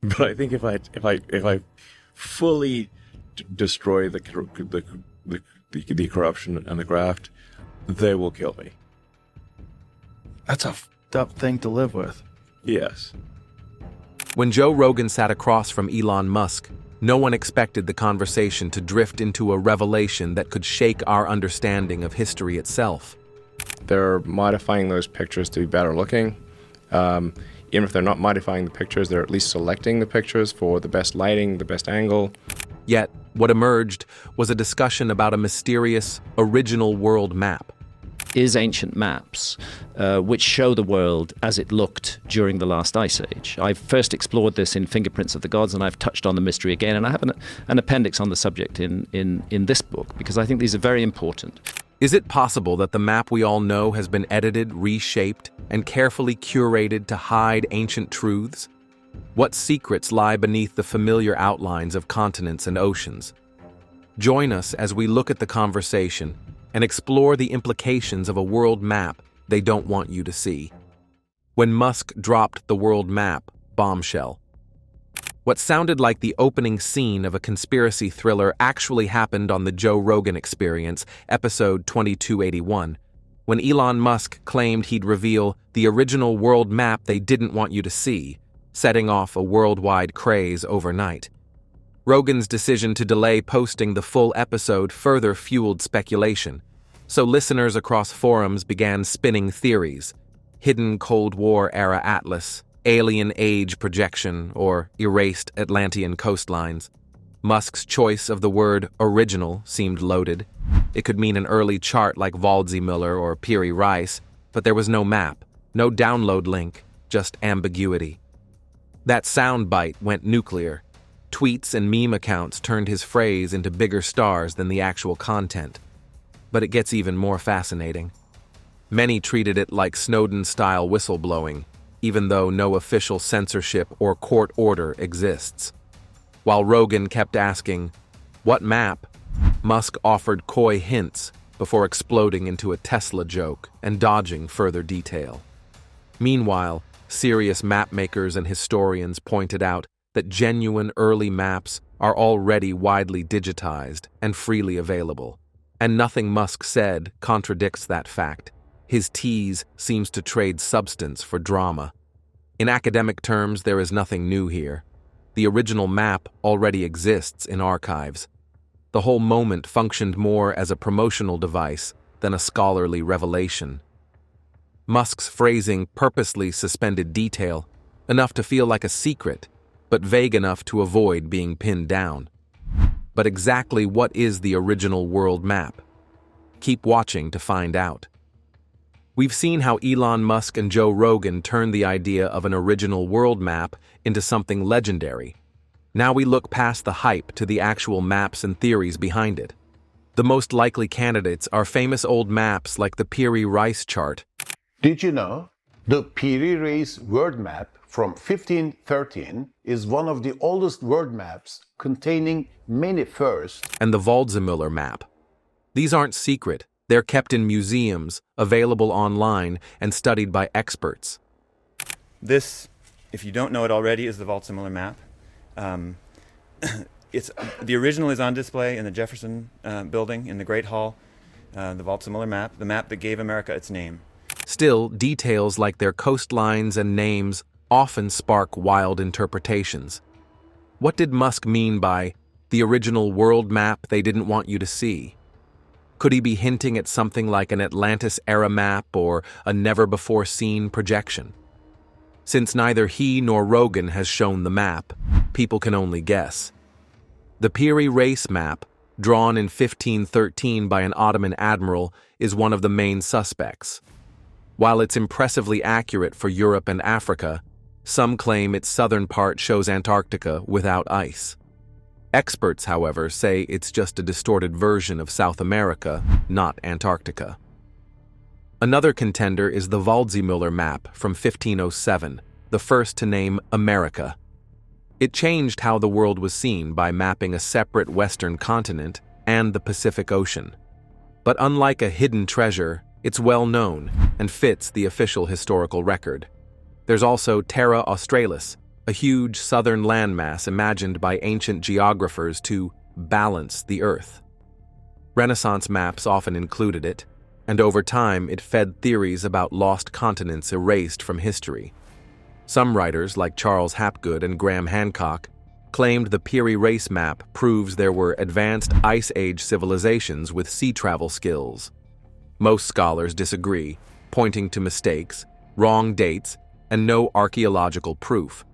But I think if I fully destroy the corruption and the graft, they will kill me. That's a fucked up thing to live with. Yes. When Joe Rogan sat across from Elon Musk, no one expected the conversation to drift into a revelation that could shake our understanding of history itself. They're modifying those pictures to be better looking. Even if they're not modifying the pictures, they're at least selecting the pictures for the best lighting, the best angle. Yet, what emerged was a discussion about a mysterious, original world map. Is ancient maps which show the world as it looked during the last ice age. I first explored this in Fingerprints of the Gods, and I've touched on the mystery again, and I have an appendix on the subject in this book, because I think these are very important. Is it possible that the map we all know has been edited, reshaped, and carefully curated to hide ancient truths? What secrets lie beneath the familiar outlines of continents and oceans? Join us as we look at the conversation and explore the implications of a world map they don't want you to see. When Musk dropped the world map bombshell. What sounded like the opening scene of a conspiracy thriller actually happened on the Joe Rogan Experience, episode 2281, when Elon Musk claimed he'd reveal the original world map they didn't want you to see, setting off a worldwide craze overnight. Rogan's decision to delay posting the full episode further fueled speculation, so listeners across forums began spinning theories: hidden Cold War-era atlas, alien age projection, or erased Atlantean coastlines. Musk's choice of the word original seemed loaded. It could mean an early chart like Waldseemüller or Piri Reis, but there was no map, no download link, just ambiguity. That soundbite went nuclear. Tweets and meme accounts turned his phrase into bigger stars than the actual content. But it gets even more fascinating. Many treated it like Snowden-style whistleblowing, even though no official censorship or court order exists. While Rogan kept asking, "What map?" Musk offered coy hints before exploding into a Tesla joke and dodging further detail. Meanwhile, serious mapmakers and historians pointed out that genuine early maps are already widely digitized and freely available. And nothing Musk said contradicts that fact. His tease seems to trade substance for drama. In academic terms, there is nothing new here. The original map already exists in archives. The whole moment functioned more as a promotional device than a scholarly revelation. Musk's phrasing purposely suspended detail, enough to feel like a secret, but vague enough to avoid being pinned down. But exactly what is the original world map? Keep watching to find out. We've seen how Elon Musk and Joe Rogan turned the idea of an original world map into something legendary. Now we look past the hype to the actual maps and theories behind it. The most likely candidates are famous old maps like the Piri Reis chart. Did you know the Piri Reis world map from 1513 is one of the oldest world maps containing many firsts? And the Waldseemüller map. These aren't secret. They're kept in museums, available online, and studied by experts. This, if you don't know it already, is the Waldseemüller map. The original is on display in the Jefferson building in the Great Hall. The Waldseemüller map, the map that gave America its name. Still, details like their coastlines and names often spark wild interpretations. What did Musk mean by the original world map they didn't want you to see? Could he be hinting at something like an Atlantis-era map or a never-before-seen projection? Since neither he nor Rogan has shown the map, people can only guess. The Piri Reis map, drawn in 1513 by an Ottoman admiral, is one of the main suspects. While it's impressively accurate for Europe and Africa, some claim its southern part shows Antarctica without ice. Experts, however, say it's just a distorted version of South America, not Antarctica. Another contender is the Waldseemüller map from 1507, the first to name America. It changed how the world was seen by mapping a separate western continent and the Pacific Ocean. But unlike a hidden treasure, it's well known and fits the official historical record. There's also Terra Australis, a huge southern landmass imagined by ancient geographers to balance the Earth. Renaissance maps often included it, and over time it fed theories about lost continents erased from history. Some writers, like Charles Hapgood and Graham Hancock, claimed the Peary Race map proves there were advanced Ice Age civilizations with sea travel skills. Most scholars disagree, pointing to mistakes, wrong dates, and no archaeological proof.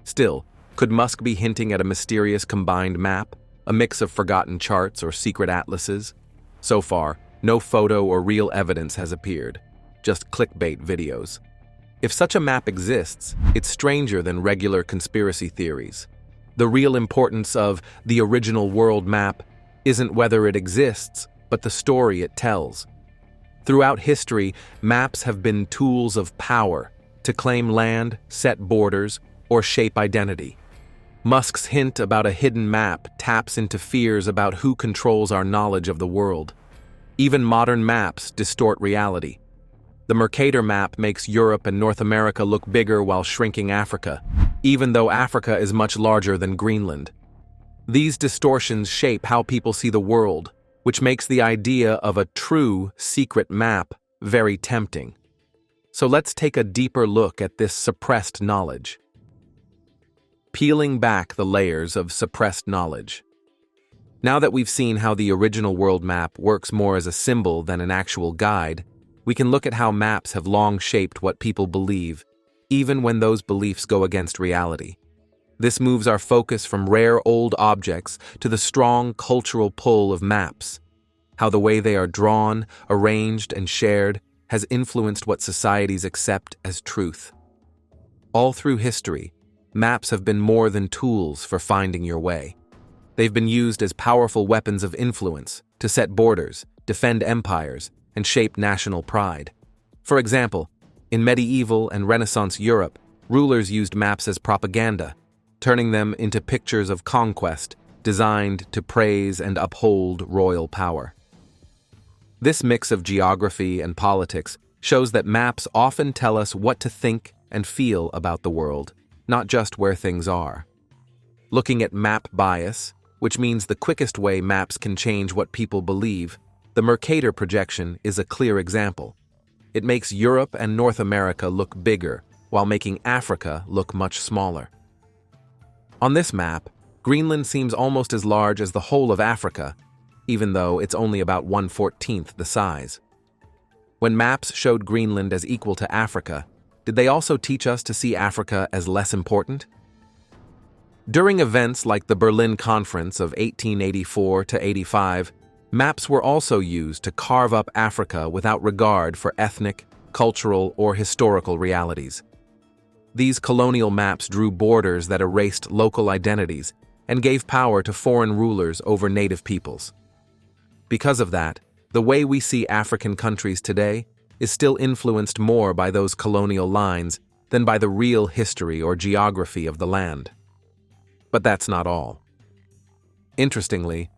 Still, could Musk be hinting at a mysterious combined map, a mix of forgotten charts or secret atlases? So far, no photo or real evidence has appeared, just clickbait videos. If such a map exists, it's stranger than regular conspiracy theories. The real importance of the original world map isn't whether it exists, but the story it tells. Throughout history, maps have been tools of power to claim land, set borders, or shape identity. Musk's hint about a hidden map taps into fears about who controls our knowledge of the world. Even modern maps distort reality. The Mercator map makes Europe and North America look bigger while shrinking Africa, even though Africa is much larger than Greenland. These distortions shape how people see the world, which makes the idea of a true secret map very tempting. So let's take a deeper look at this suppressed knowledge. Peeling back the layers of suppressed knowledge. Now that we've seen how the original world map works more as a symbol than an actual guide, we can look at how maps have long shaped what people believe, even when those beliefs go against reality. This moves our focus from rare old objects to the strong cultural pull of maps. How the way they are drawn, arranged, and shared has influenced what societies accept as truth. All through history, maps have been more than tools for finding your way. They've been used as powerful weapons of influence to set borders, defend empires, and shape national pride. For example, in medieval and Renaissance Europe, rulers used maps as propaganda, turning them into pictures of conquest designed to praise and uphold royal power. This mix of geography and politics shows that maps often tell us what to think and feel about the world, not just where things are. Looking at map bias, which means the quickest way maps can change what people believe, the Mercator projection is a clear example. It makes Europe and North America look bigger, while making Africa look much smaller. On this map, Greenland seems almost as large as the whole of Africa, even though it's only about 1/14 the size. When maps showed Greenland as equal to Africa, did they also teach us to see Africa as less important? During events like the Berlin Conference of 1884 to 85, maps were also used to carve up Africa without regard for ethnic, cultural, or historical realities. These colonial maps drew borders that erased local identities and gave power to foreign rulers over native peoples. Because of that, the way we see African countries today is still influenced more by those colonial lines than by the real history or geography of the land. But that's not all. Interestingly,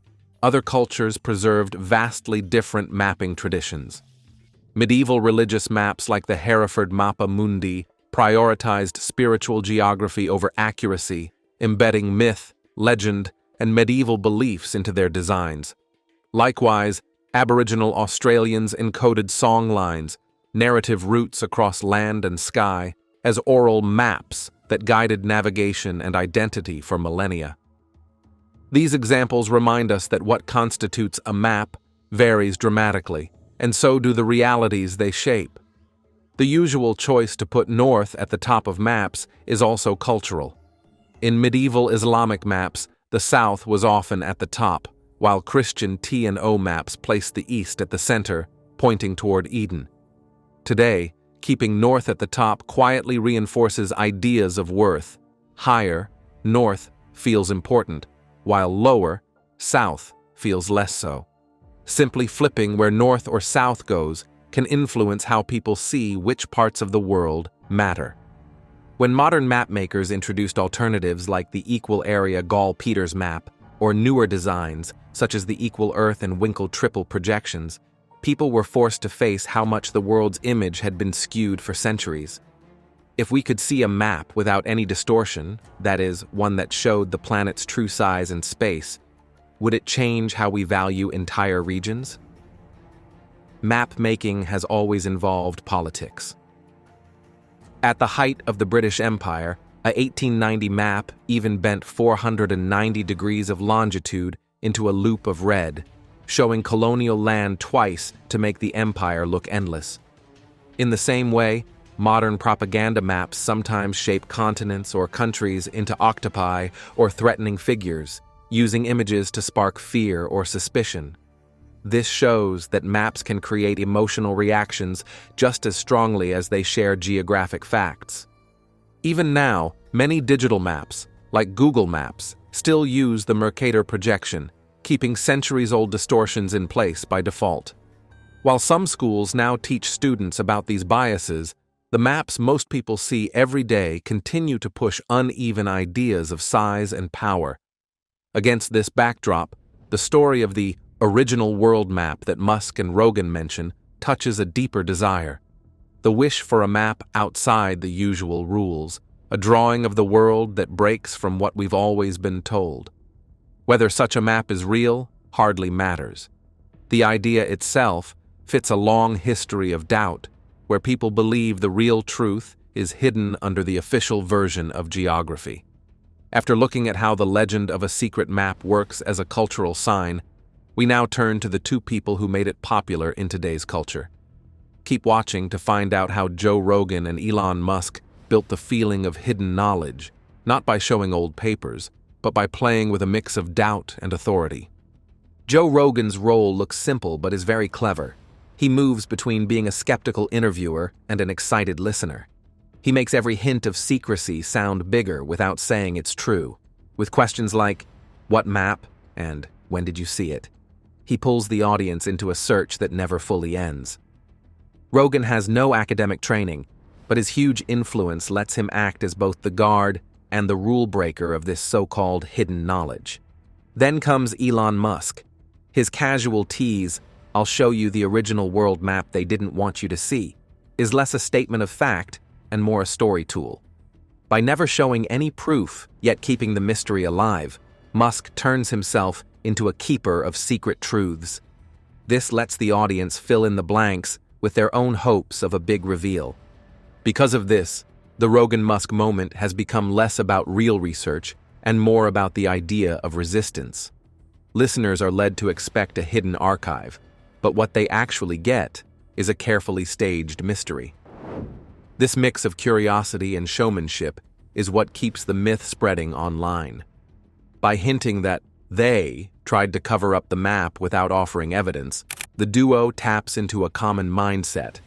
other cultures preserved vastly different mapping traditions. Medieval religious maps like the Hereford Mappa Mundi prioritized spiritual geography over accuracy, embedding myth, legend, and medieval beliefs into their designs. Likewise, Aboriginal Australians encoded song lines, narrative routes across land and sky, as oral maps that guided navigation and identity for millennia. These examples remind us that what constitutes a map varies dramatically, and so do the realities they shape. The usual choice to put north at the top of maps is also cultural. In medieval Islamic maps, the south was often at the top, while Christian T&O maps placed the east at the center, pointing toward Eden. Today, keeping north at the top quietly reinforces ideas of worth. Higher, north, feels important, while lower, south, feels less so. Simply flipping where north or south goes can influence how people see which parts of the world matter. When modern mapmakers introduced alternatives like the Equal Area Gall-Peters map, or newer designs such as the Equal Earth and Winkle triple projections, people were forced to face how much the world's image had been skewed for centuries. If we could see a map without any distortion, that is, one that showed the planet's true size in space, would it change how we value entire regions? Map making has always involved politics. At the height of the British Empire, a 1890 map even bent 490 degrees of longitude into a loop of red, showing colonial land twice to make the empire look endless. In the same way, modern propaganda maps sometimes shape continents or countries into octopi or threatening figures, using images to spark fear or suspicion. This shows that maps can create emotional reactions just as strongly as they share geographic facts. Even now, many digital maps, like Google Maps, still use the Mercator projection, keeping centuries-old distortions in place by default. While some schools now teach students about these biases, the maps most people see every day continue to push uneven ideas of size and power. Against this backdrop, the story of the original world map that Musk and Rogan mention touches a deeper desire. The wish for a map outside the usual rules, a drawing of the world that breaks from what we've always been told. Whether such a map is real hardly matters. The idea itself fits a long history of doubt, where people believe the real truth is hidden under the official version of geography. After looking at how the legend of a secret map works as a cultural sign, we now turn to the two people who made it popular in today's culture. Keep watching to find out how Joe Rogan and Elon Musk built the feeling of hidden knowledge, not by showing old papers, but by playing with a mix of doubt and authority. Joe Rogan's role looks simple but is very clever. He moves between being a skeptical interviewer and an excited listener. He makes every hint of secrecy sound bigger without saying it's true, with questions like, "What map?" and "When did you see it?" He pulls the audience into a search that never fully ends. Rogan has no academic training, but his huge influence lets him act as both the guard and the rule breaker of this so-called hidden knowledge. Then comes Elon Musk. His casual tease, "I'll show you the original world map they didn't want you to see," is less a statement of fact and more a story tool. By never showing any proof, yet keeping the mystery alive, Musk turns himself into a keeper of secret truths. This lets the audience fill in the blanks with their own hopes of a big reveal. Because of this, the Rogan-Musk moment has become less about real research and more about the idea of resistance. Listeners are led to expect a hidden archive, but what they actually get is a carefully staged mystery. This mix of curiosity and showmanship is what keeps the myth spreading online. By hinting that they tried to cover up the map without offering evidence, the duo taps into a common mindset.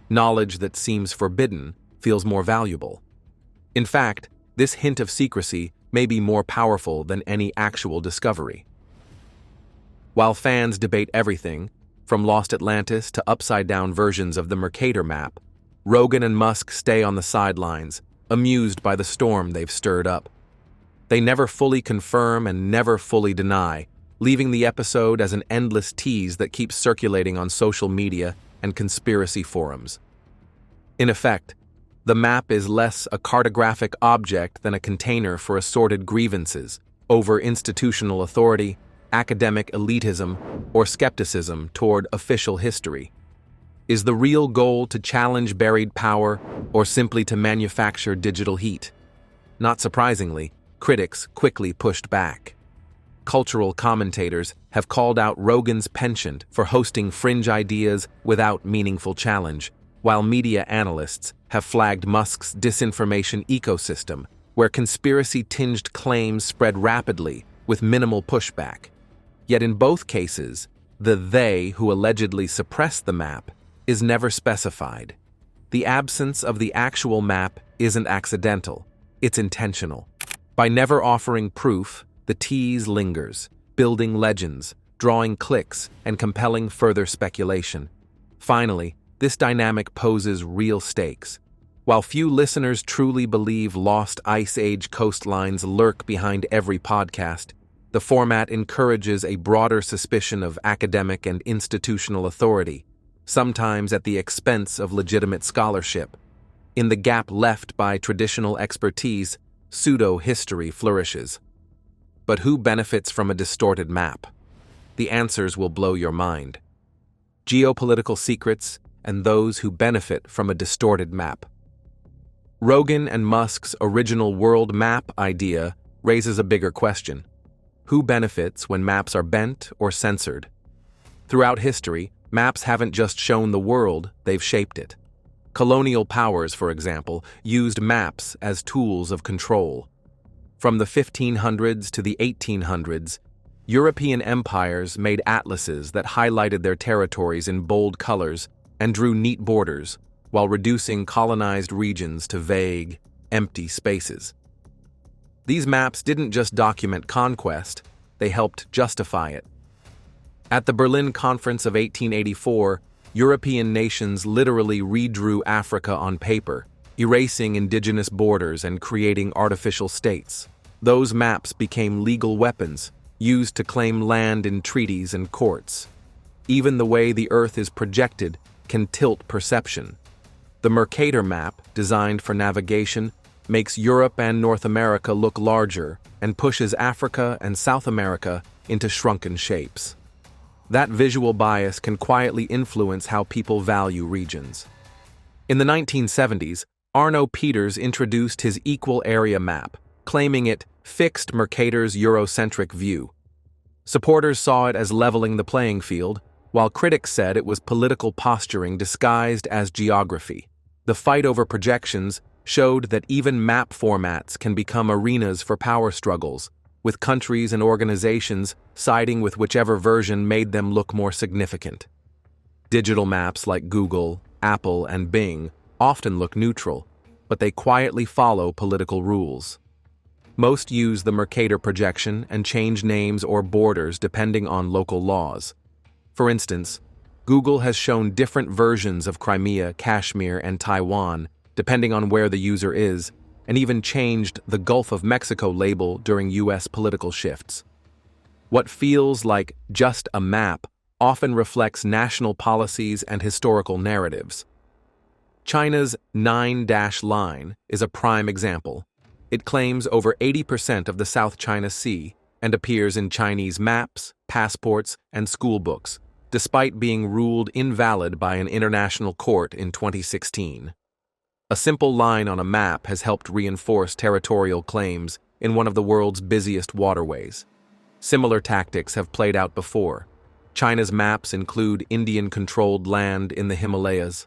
Knowledge that seems forbidden feels more valuable. In fact, this hint of secrecy may be more powerful than any actual discovery. While fans debate everything, from Lost Atlantis to upside-down versions of the Mercator map, Rogan and Musk stay on the sidelines, amused by the storm they've stirred up. They never fully confirm and never fully deny, leaving the episode as an endless tease that keeps circulating on social media and conspiracy forums. In effect, the map is less a cartographic object than a container for assorted grievances over institutional authority, academic elitism, or skepticism toward official history. Is the real goal to challenge buried power or simply to manufacture digital heat? Not surprisingly, critics quickly pushed back. Cultural commentators have called out Rogan's penchant for hosting fringe ideas without meaningful challenge, while media analysts have flagged Musk's disinformation ecosystem, where conspiracy-tinged claims spread rapidly with minimal pushback. Yet in both cases, the they who allegedly suppressed the map is never specified. The absence of the actual map isn't accidental, it's intentional. By never offering proof, the tease lingers, building legends, drawing clicks, and compelling further speculation. Finally, this dynamic poses real stakes. While few listeners truly believe lost Ice Age coastlines lurk behind every podcast, the format encourages a broader suspicion of academic and institutional authority, sometimes at the expense of legitimate scholarship. In the gap left by traditional expertise, pseudo-history flourishes. But who benefits from a distorted map? The answers will blow your mind. Geopolitical secrets and those who benefit from a distorted map. Rogan and Musk's original world map idea raises a bigger question. Who benefits when maps are bent or censored? Throughout history, maps haven't just shown the world, they've shaped it. Colonial powers, for example, used maps as tools of control. From the 1500s to the 1800s, European empires made atlases that highlighted their territories in bold colors and drew neat borders, while reducing colonized regions to vague, empty spaces. These maps didn't just document conquest, they helped justify it. At the Berlin Conference of 1884, European nations literally redrew Africa on paper, erasing indigenous borders and creating artificial states. Those maps became legal weapons, used to claim land in treaties and courts. Even the way the Earth is projected can tilt perception. The Mercator map, designed for navigation, makes Europe and North America look larger and pushes Africa and South America into shrunken shapes. That visual bias can quietly influence how people value regions. In the 1970s, Arno Peters introduced his equal area map, claiming it fixed Mercator's Eurocentric view. Supporters saw it as leveling the playing field, while critics said it was political posturing disguised as geography. The fight over projections showed that even map formats can become arenas for power struggles, with countries and organizations siding with whichever version made them look more significant. Digital maps like Google, Apple, and Bing often look neutral, but they quietly follow political rules. Most use the Mercator projection and change names or borders depending on local laws. For instance, Google has shown different versions of Crimea, Kashmir, and Taiwan depending on where the user is, and even changed the Gulf of Mexico label during US political shifts. What feels like just a map often reflects national policies and historical narratives. China's 9-dash line is a prime example. It claims over 80% of the South China Sea and appears in Chinese maps, passports, and school books, despite being ruled invalid by an international court in 2016. A simple line on a map has helped reinforce territorial claims in one of the world's busiest waterways. Similar tactics have played out before. China's maps include Indian-controlled land in the Himalayas.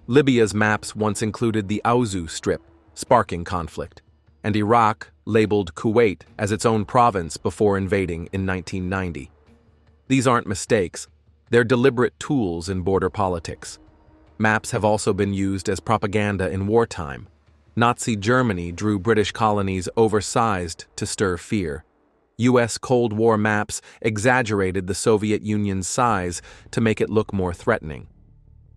Libya's maps once included the Aouzou Strip, sparking conflict, and Iraq labeled Kuwait as its own province before invading in 1990. These aren't mistakes, they're deliberate tools in border politics. Maps have also been used as propaganda in wartime. Nazi Germany drew British colonies oversized to stir fear. US Cold War maps exaggerated the Soviet Union's size to make it look more threatening.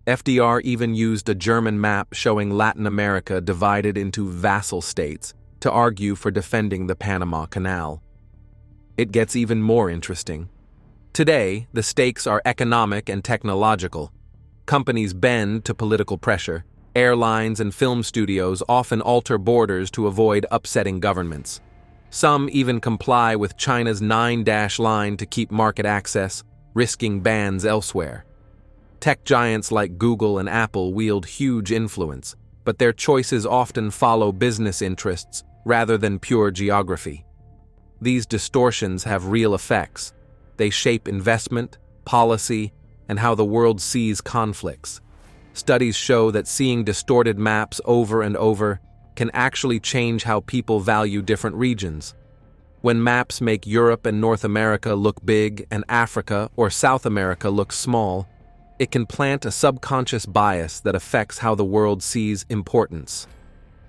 FDR even used a German map showing Latin America divided into vassal states to argue for defending the Panama Canal. It gets even more interesting. Today, the stakes are economic and technological. Companies bend to political pressure. Airlines and film studios often alter borders to avoid upsetting governments. Some even comply with China's 9-dash line to keep market access, risking bans elsewhere. Tech giants like Google and Apple wield huge influence, but their choices often follow business interests rather than pure geography. These distortions have real effects. They shape investment, policy, and how the world sees conflicts. Studies show that seeing distorted maps over and over can actually change how people value different regions. When maps make Europe and North America look big and Africa or South America look small, it can plant a subconscious bias that affects how the world sees importance.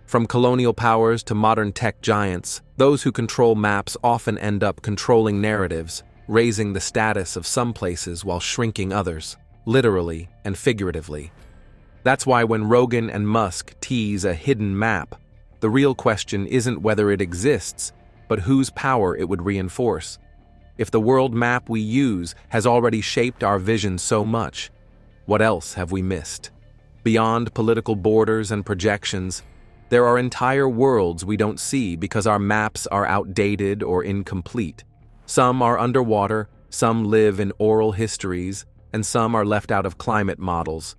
From colonial powers to modern tech giants, those who control maps often end up controlling narratives, raising the status of some places while shrinking others, literally and figuratively. That's why when Rogan and Musk tease a hidden map, the real question isn't whether it exists, but whose power it would reinforce. If the world map we use has already shaped our vision so much, what else have we missed? Beyond political borders and projections, there are entire worlds we don't see because our maps are outdated or incomplete. Some are underwater, some live in oral histories, and some are left out of climate models.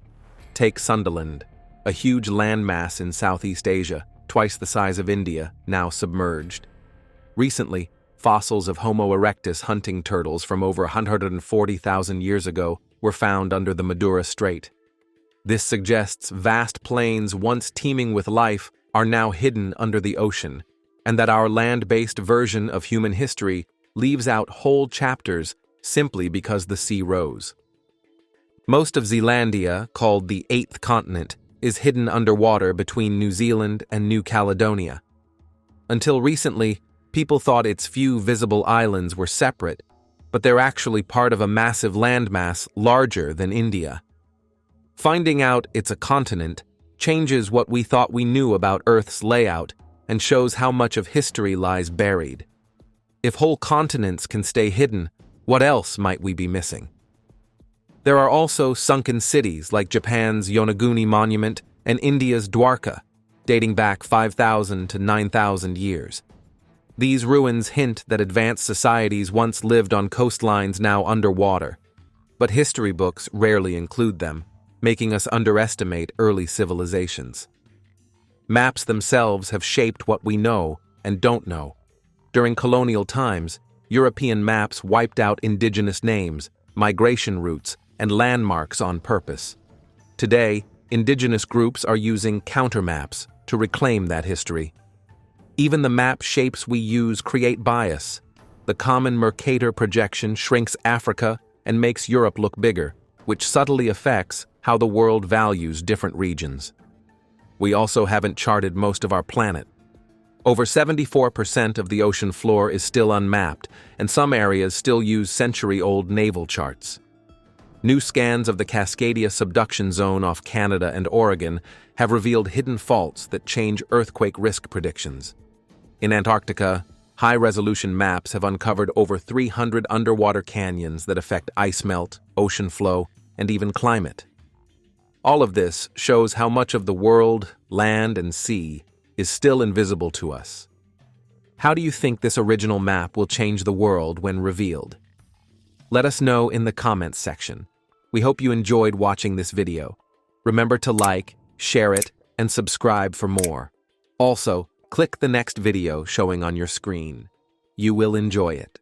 Take Sundaland, a huge landmass in Southeast Asia, twice the size of India, now submerged. Recently, fossils of Homo erectus hunting turtles from over 140,000 years ago were found under the Madura Strait. This suggests vast plains once teeming with life are now hidden under the ocean, and that our land-based version of human history leaves out whole chapters simply because the sea rose. Most of Zealandia, called the Eighth Continent, is hidden underwater between New Zealand and New Caledonia. Until recently, people thought its few visible islands were separate, but they're actually part of a massive landmass larger than India. Finding out it's a continent changes what we thought we knew about Earth's layout and shows how much of history lies buried. If whole continents can stay hidden, what else might we be missing? There are also sunken cities like Japan's Yonaguni Monument and India's Dwarka, dating back 5,000 to 9,000 years. These ruins hint that advanced societies once lived on coastlines now underwater, but history books rarely include them, making us underestimate early civilizations. Maps themselves have shaped what we know and don't know. During colonial times, European maps wiped out indigenous names, migration routes, and landmarks on purpose. Today, indigenous groups are using countermaps to reclaim that history. Even the map shapes we use create bias. The common Mercator projection shrinks Africa and makes Europe look bigger, which subtly affects how the world values different regions. We also haven't charted most of our planet. Over 74% of the ocean floor is still unmapped, and some areas still use century-old naval charts. New scans of the Cascadia subduction zone off Canada and Oregon have revealed hidden faults that change earthquake risk predictions. In Antarctica, high-resolution maps have uncovered over 300 underwater canyons that affect ice melt, ocean flow, and even climate. All of this shows how much of the world, land, and sea is still invisible to us. How do you think this original map will change the world when revealed? Let us know in the comments section. We hope you enjoyed watching this video. Remember to like, share it, and subscribe for more. Also, click the next video showing on your screen. You will enjoy it.